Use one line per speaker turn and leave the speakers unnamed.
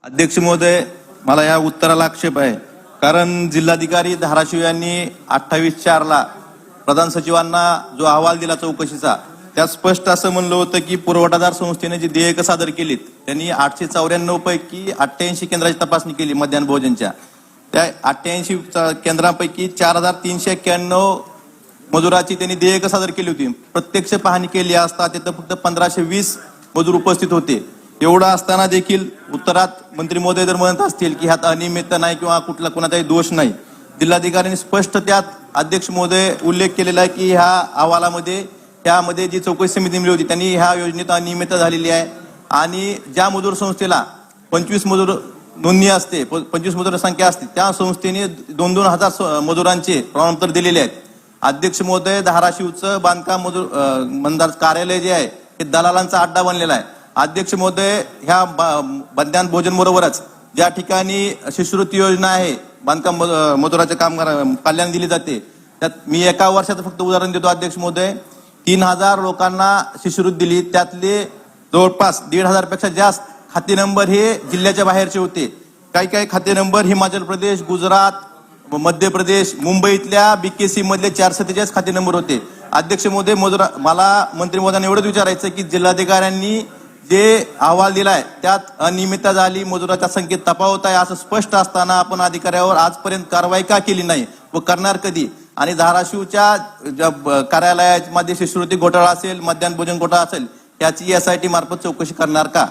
अध्यक्ष महोदय, मला या उत्तराला आक्षेप आहे, कारण जिल्हाधिकारी धाराशिव यांनी 28/4 प्रधान सचिवांना जो अहवाल दिला चौकशीचा, त्यात स्पष्ट असं म्हणलं होतं की पुरवठादार संस्थेने जी देयक सादर केलीत त्यांनी 894 पैकी 88 केंद्राची तपासणी केली मध्यान्ह भोजनच्या. त्या 88 केंद्रांपैकी 4391 मजुराची त्यांनी देयक सादर केली होती. प्रत्यक्ष पाहणी केली असता तिथं फक्त 1520 मजूर उपस्थित होते. एवढं असताना देखील उत्तरात मंत्री महोदय जर म्हणत असतील की ह्यात अनियमितता नाही किंवा कुठला कोणाचाही दोष नाही, जिल्हाधिकाऱ्यांनी स्पष्ट त्यात अध्यक्ष महोदय उल्लेख केलेला आहे की ह्या अहवालामध्ये त्यामध्ये जी चौकशी समिती नेमली होती त्यांनी ह्या योजनेत अनियमितता झालेली आहे आणि ज्या मजूर संस्थेला 25 मजूर नोंदणी असते, 25 मजूर संख्या असते, त्या संस्थेने 2-2 हजार मजुरांचे प्रमाणपत्र दिलेले आहेत. अध्यक्ष महोदय, धाराशिवचं बांधकाम मजूर मंदार कार्यालय जे आहे हे दलालांचा अड्डा बनलेला आहे. अध्यक्ष महोदय, ह्या मध्यान्ह भोजन बरोबरच ज्या ठिकाणी शिष्यवृत्ती योजना आहे बांधकाम मजुराच्या कामगार कल्याण दिली जाते, त्यात मी एका वर्षाचं फक्त उदाहरण देतो अध्यक्ष महोदय. 3000 लोकांना शिष्यवृत्ती दिली, त्यातले जवळपास 1500 पेक्षा जास्त खाते नंबर हे जिल्ह्याच्या बाहेरचे होते. काही खाते नंबर हिमाचल प्रदेश, गुजरात, मध्य प्रदेश, मुंबईतल्या BKC मधले 447 खाते नंबर होते. अध्यक्ष महोदय, मला मंत्री महोदयांना एवढंच विचारायचं की जिल्हाधिकाऱ्यांनी जे अहवाल दिलाय त्यात अनियमितता झाली, मजुराच्या संख्येत तफावत आहे असं स्पष्ट असताना आपण अधिकाऱ्यावर आजपर्यंत कारवाई का केली नाही व करणार कधी? आणि धाराशिवच्या कार्यालयामध्ये शिष्यवृत्ती घोटाळा असेल, मध्यान्ह भोजन घोटाळा असेल, याची SIT मार्फत चौकशी करणार का?